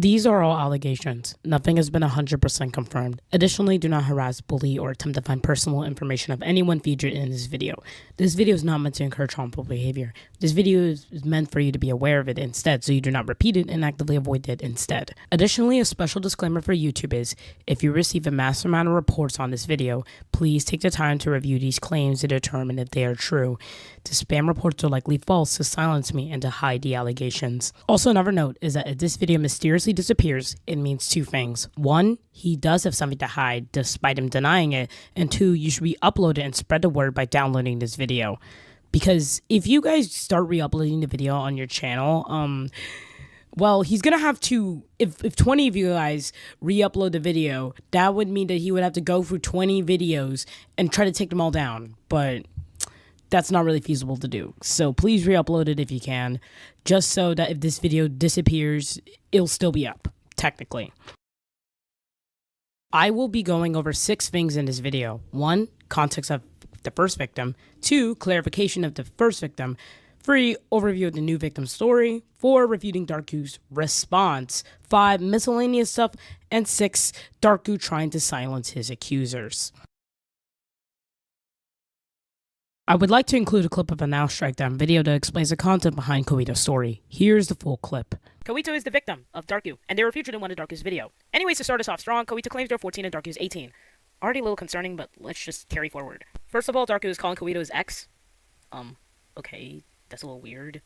These are all allegations. Nothing has been 100% confirmed. Additionally, do not harass, bully, or attempt to find personal information of anyone featured in this video. This video is not meant to encourage harmful behavior. This video is meant for you to be aware of it instead, so you do not repeat it and actively avoid it instead. Additionally, a special disclaimer for YouTube is, if you receive a massive amount of reports on this video, please take the time to review these claims to determine if they are true. The spam reports are likely false to silence me and to hide the allegations. Also, another note is that if this video mysteriously disappears, it means two things. One, he does have something to hide despite him denying it, and two, you should re-upload it and spread the word by downloading this video. Because if you guys start re-uploading the video on your channel, well, he's gonna have to, if 20 of you guys re-upload the video, that would mean that he would have to go through 20 videos and try to take them all down, but that's not really feasible to do. So please re-upload it if you can, just so that if this video disappears, it'll still be up, technically. I will be going over 6 things in this video. 1, context of the first victim. 2, clarification of the first victim. 3, overview of the new victim's story. 4, refuting Darku's response. 5, miscellaneous stuff. And 6, Darku trying to silence his accusers. I would like to include a clip of a Now Strike Down video that explains the content behind Kawito's story. Here's the full clip. Kawito is the victim of Darku, and they were featured in one of Darku's video. Anyways, to start us off strong, Kawito claims they're 14 and Darku is 18. Already a little concerning, but let's just carry forward. First of all, Darku is calling Kawito his ex. Okay, that's a little weird.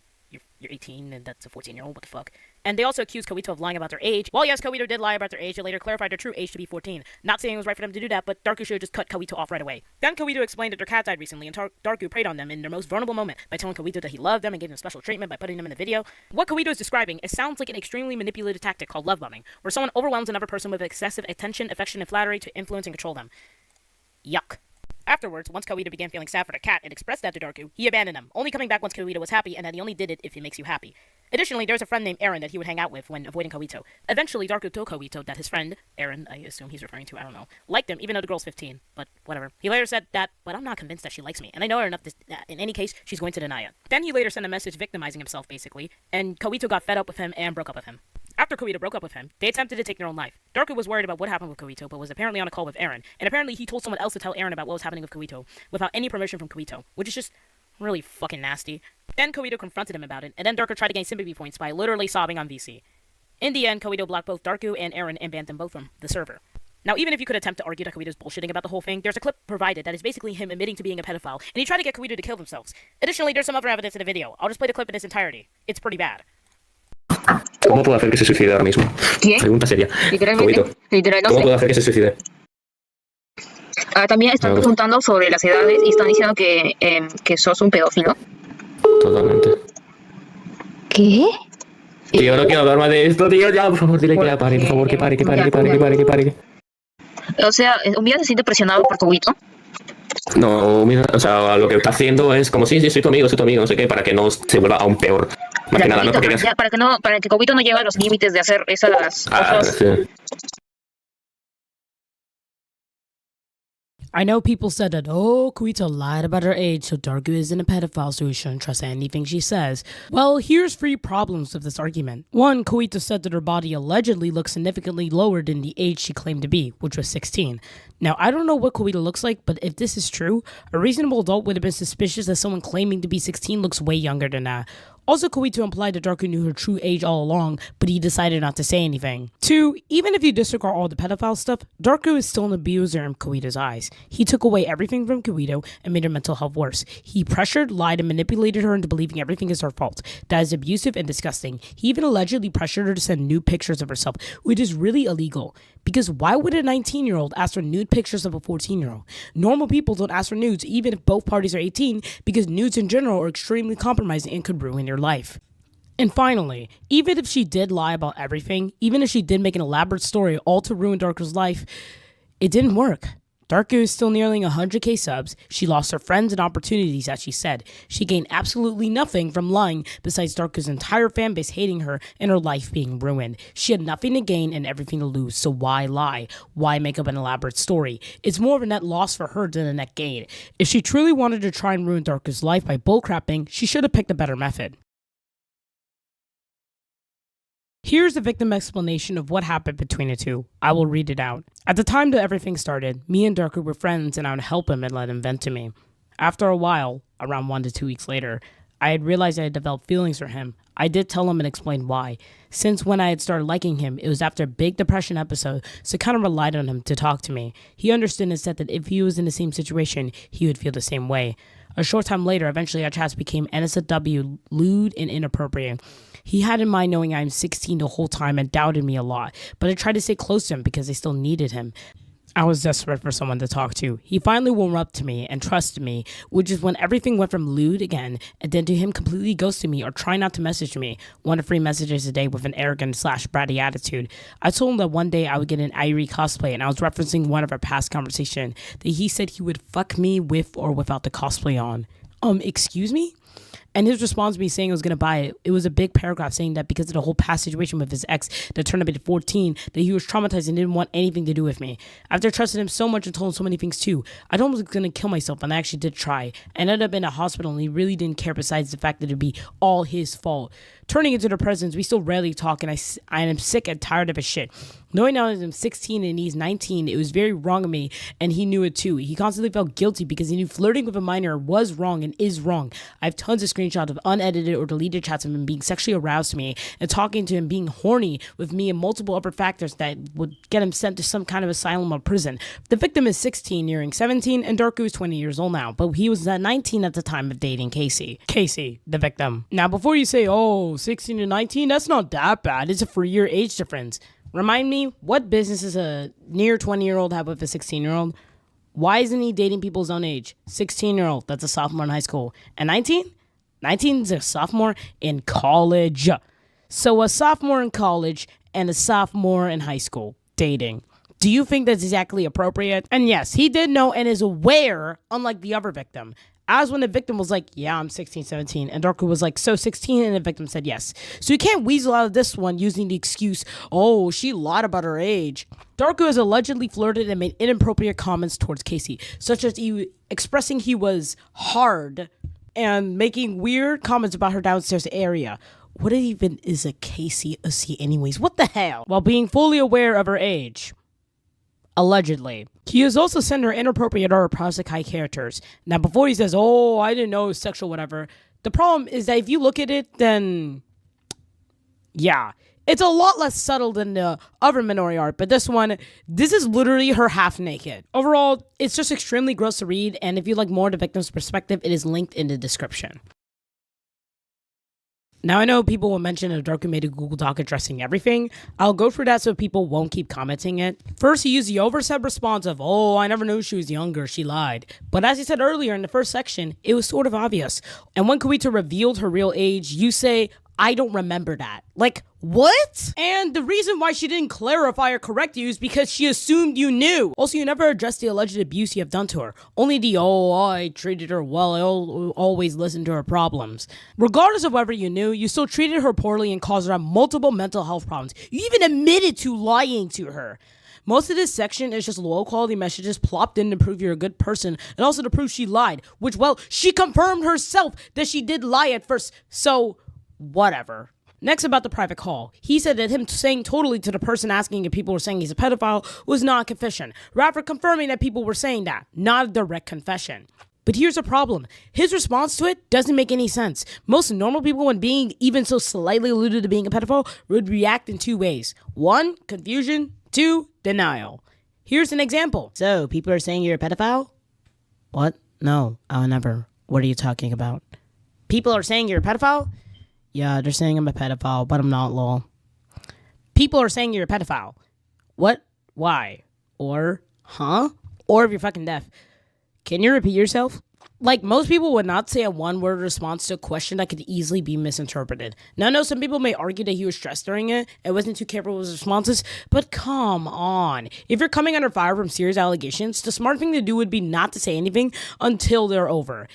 You're 18 and that's a 14-year-old, what the fuck? And they also accused Kawito of lying about their age. Well, yes, Kawito did lie about their age. They later clarified their true age to be 14. Not saying it was right for them to do that, but Darku should have just cut Kawito off right away. Then Kawito explained that their cat died recently, and Darku preyed on them in their most vulnerable moment by telling Kawito that he loved them and gave them special treatment by putting them in the video. What Kawito is describing, it sounds like an extremely manipulative tactic called love bombing, where someone overwhelms another person with excessive attention, affection, and flattery to influence and control them. Yuck. Afterwards, once Kawito began feeling sad for the cat and expressed that to Darku, he abandoned them, only coming back once Kawito was happy, and that he only did it if it makes you happy. Additionally, there's a friend named Aaron that he would hang out with when avoiding Kawito. Eventually, Darku told Kawito that his friend, Aaron, I assume he's referring to, I don't know, liked him, even though the girl's 15, but whatever. He later said that, but I'm not convinced that she likes me, and I know her enough that in any case, she's going to deny it. Then he later sent a message victimizing himself, basically, and Kawito got fed up with him and broke up with him. After Kawito broke up with him, they attempted to take their own life. Darku was worried about what happened with Kawito, but was apparently on a call with Aaron, and apparently he told someone else to tell Aaron about what was happening with Kawito, without any permission from Kawito, which is just really fucking nasty. Then Kawito confronted him about it, and then Darku tried to gain sympathy points by literally sobbing on VC. In the end, Kawito blocked both Darku and Aaron and banned them both from the server. Now, even if you could attempt to argue that Kawito's bullshitting about the whole thing, there's a clip provided that is basically him admitting to being a pedophile, and he tried to get Kawito to kill themselves. Additionally, there's some other evidence in the video. I'll just play the clip in its entirety. It's pretty bad. ¿Cómo puedo hacer que se suicide ahora mismo? ¿Quién? Pregunta seria. Literalmente. Kawito, Literal, no ¿cómo sé. puedo hacer que se suicide? También están preguntando sobre las edades y están diciendo que sos un pedófilo. Totalmente. ¿Qué? Tío, no quiero hablar más de esto, tío. Ya, por favor, dile que la pare, por favor, que pare. O sea, un día se siente presionado por Kawito. No, mira, o sea, lo que está haciendo es como, sí, soy tu amigo, no sé qué, para que no se vuelva aún peor. Más que nada, ¿no? Porque Ya, para que Kawito no llegue a los límites de hacer esas cosas. sí. I know people said that, oh, Kawito lied about her age, so Darku isn't a pedophile, so we shouldn't trust anything she says. Well, here's 3 problems with this argument. 1, Kawito said that her body allegedly looks significantly lower than the age she claimed to be, which was 16. Now, I don't know what Kawito looks like, but if this is true, a reasonable adult would have been suspicious that someone claiming to be 16 looks way younger than that. Also, Kawito implied that Darku knew her true age all along, but he decided not to say anything. 2, even if you disregard all the pedophile stuff, Darku is still an abuser in Kawito's eyes. He took away everything from Kawito and made her mental health worse. He pressured, lied, and manipulated her into believing everything is her fault. That is abusive and disgusting. He even allegedly pressured her to send nude pictures of herself, which is really illegal. Because why would a 19-year-old ask for nude pictures of a 14-year-old? Normal people don't ask for nudes even if both parties are 18 because nudes in general are extremely compromising and could ruin your life. And finally, even if she did lie about everything, even if she did make an elaborate story all to ruin Darku's life, it didn't work. Darku is still nearing 100k subs. She lost her friends and opportunities, as she said. She gained absolutely nothing from lying besides Darku's entire fanbase hating her and her life being ruined. She had nothing to gain and everything to lose, so why lie? Why make up an elaborate story? It's more of a net loss for her than a net gain. If she truly wanted to try and ruin Darku's life by bullcrapping, she should have picked a better method. Here's the victim explanation of what happened between the two. I will read it out. At the time that everything started, me and Darku were friends and I would help him and let him vent to me. After a while, around 1 to 2 weeks later, I had realized I had developed feelings for him. I did tell him and explain why. Since when I had started liking him, it was after a big depression episode, so I kind of relied on him to talk to me. He understood and said that if he was in the same situation, he would feel the same way. A short time later, eventually our chats became NSFW, lewd and inappropriate. He had in mind knowing I'm 16 the whole time and doubted me a lot, but I tried to stay close to him because I still needed him. I was desperate for someone to talk to. He finally warmed up to me and trusted me, which is when everything went from lewd again, and then to him completely ghosting me or trying not to message me, 1 to 3 messages a day with an arrogant / bratty attitude. I told him that one day I would get an Irie cosplay, and I was referencing one of our past conversation, that he said he would fuck me with or without the cosplay on. Excuse me? And his response to me saying I was going to buy it, it was a big paragraph saying that because of the whole past situation with his ex that turned him into 14, that he was traumatized and didn't want anything to do with me. After I trusted him so much and told him so many things too, I thought I was going to kill myself, and I actually did try. I ended up in a hospital and he really didn't care besides the fact that it'd be all his fault. Turning into the present, we still rarely talk, and I am sick and tired of his shit. Knowing now that I'm 16 and he's 19, it was very wrong of me, and he knew it too. He constantly felt guilty because he knew flirting with a minor was wrong and is wrong. I have tons of screenshots of unedited or deleted chats of him being sexually aroused to me and talking to him being horny with me and multiple other factors that would get him sent to some kind of asylum or prison. The victim is 16, nearing 17, and Darku is 20 years old now, but he was 19 at the time of dating Casey. Casey, the victim. Now, before you say, oh, 16 to 19, that's not that bad. It's a 3-year age difference. Remind me, what business does a near 20-year-old have with a 16-year-old? Why isn't he dating people his own age? 16-year-old, that's a sophomore in high school. And 19? 19 is a sophomore in college. So a sophomore in college and a sophomore in high school dating. Do you think that's exactly appropriate? And yes, he did know and is aware, unlike the other victim. As when the victim was like, yeah, I'm 16, 17. And Darku was like, so 16? And the victim said yes. So you can't weasel out of this one using the excuse, oh, she lied about her age. Darku has allegedly flirted and made inappropriate comments towards Casey, such as expressing he was hard and making weird comments about her downstairs area. What even is a Casey anyways? What the hell? While being fully aware of her age. Allegedly. He has also sent her inappropriate or plastic high characters. Now, before he says, oh, I didn't know it was sexual, whatever, the problem is that if you look at it, then, yeah, it's a lot less subtle than the other Minori art, but this is literally her half naked. Overall, it's just extremely gross to read, and if you like more of the victim's perspective, it is linked in the description. Now, I know people will mention if Darku made a Google Doc addressing everything. I'll go through that so people won't keep commenting it. First, he used the oversaid response of, oh, I never knew she was younger, she lied. But as he said earlier in the first section, it was sort of obvious. And when Kuita revealed her real age, you say, I don't remember that. Like, what? And the reason why she didn't clarify or correct you is because she assumed you knew. Also, you never addressed the alleged abuse you have done to her. Only the, oh, I treated her well, I always listened to her problems. Regardless of whether you knew, you still treated her poorly and caused her multiple mental health problems. You even admitted to lying to her. Most of this section is just low quality messages plopped in to prove you're a good person and also to prove she lied, which, well, she confirmed herself that she did lie at first, so whatever. Next, about the private call. He said that him saying totally to the person asking if people were saying he's a pedophile was not a confession, rather confirming that people were saying that, not a direct confession. But here's the problem. His response to it doesn't make any sense. Most normal people, when being even so slightly alluded to being a pedophile, would react in 2 ways. 1, confusion. 2, denial. Here's an example. So, people are saying you're a pedophile? What? No, I'll never. What are you talking about? People are saying you're a pedophile? Yeah, they're saying I'm a pedophile, but I'm not, lol. People are saying you're a pedophile. What? Why? Or, huh? Or if you're fucking deaf. Can you repeat yourself? Like, most people would not say a one-word response to a question that could easily be misinterpreted. Now, I know some people may argue that he was stressed during it and wasn't too careful with his responses, but come on. If you're coming under fire from serious allegations, the smart thing to do would be not to say anything until they're over.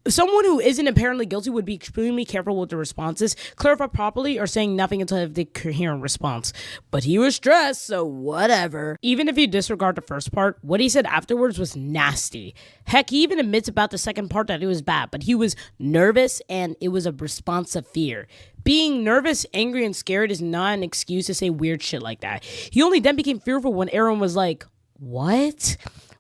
Someone who isn't apparently guilty would be extremely careful with their responses, clarify properly, or saying nothing until they have the coherent response. But he was stressed, so whatever. Even if you disregard the first part, what he said afterwards was nasty. Heck, he even admits about the second part that it was bad, but he was nervous and it was a response of fear. Being nervous, angry, and scared is not an excuse to say weird shit like that. He only then became fearful when Aaron was like, what?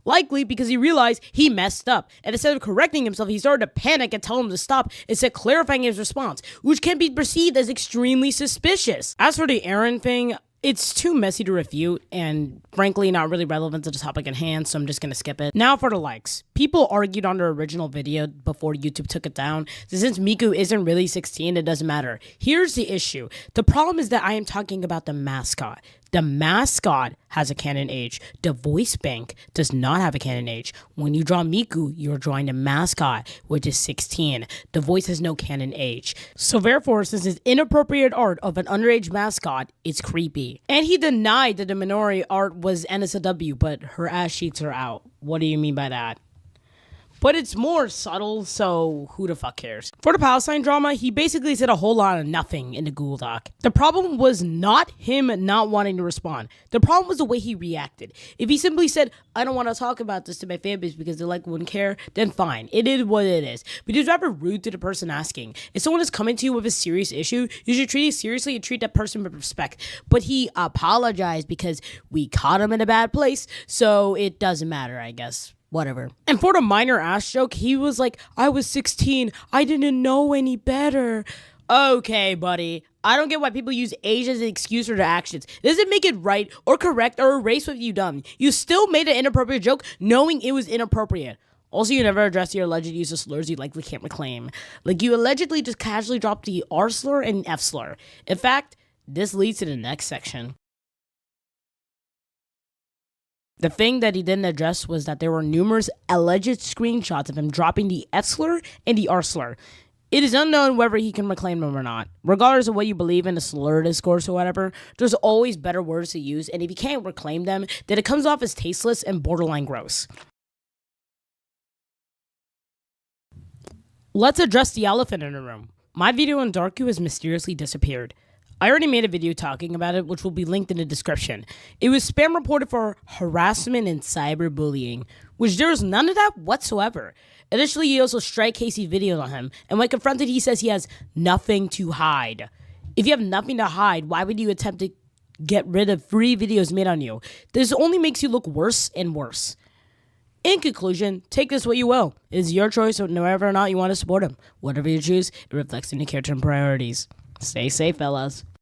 Likely because he realized he messed up, and instead of correcting himself, he started to panic and tell him to stop, instead clarifying his response, which can be perceived as extremely suspicious. As for the Aaron thing, it's too messy to refute, and frankly not really relevant to the topic at hand, so I'm just gonna skip it. Now for the likes. People argued on the original video before YouTube took it down, so since Miku isn't really 16, it doesn't matter. Here's the issue. The problem is that I am talking about the mascot. The mascot has a canon age. The voice bank does not have a canon age. When you draw Miku, you're drawing the mascot, which is 16. The voice has no canon age. So therefore, since it's inappropriate art of an underage mascot, it's creepy. And he denied that the Minori art was NSFW, but her ass sheets are out. What do you mean by that? But it's more subtle, so who the fuck cares? For the Palestine drama, he basically said a whole lot of nothing in the Google Doc. The problem was not him not wanting to respond. The problem was the way he reacted. If he simply said, I don't want to talk about this to my fanbase because they wouldn't care, then fine. It is what it is. But he's rather rude to the person asking. If someone is coming to you with a serious issue, you should treat it seriously and treat that person with respect. But he apologized because we caught him in a bad place, so it doesn't matter, I guess. Whatever. And for the minor ass joke, he was like, I was 16. I didn't know any better. Okay, buddy. I don't get why people use age as an excuse for their actions. It doesn't make it right or correct or erase what you done. You still made an inappropriate joke knowing it was inappropriate. Also, you never addressed your alleged use of slurs you likely can't reclaim. Like, you allegedly just casually dropped the R slur and F slur. In fact, this leads to the next section. The thing that he didn't address was that there were numerous alleged screenshots of him dropping the F slur and the R slur. It is unknown whether he can reclaim them or not. Regardless of what you believe in the slur discourse or whatever, there's always better words to use, and if you can't reclaim them, then it comes off as tasteless and borderline gross. Let's address the elephant in the room. My video on Darku has mysteriously disappeared. I already made a video talking about it, which will be linked in the description. It was spam reported for harassment and cyberbullying, which there is none of that whatsoever. Additionally, he also strike Casey videos on him, and when confronted, he says he has nothing to hide. If you have nothing to hide, why would you attempt to get rid of 3 videos made on you? This only makes you look worse and worse. In conclusion, take this what you will. It is your choice whether or not you want to support him. Whatever you choose, it reflects on your character and priorities. Stay safe, fellas.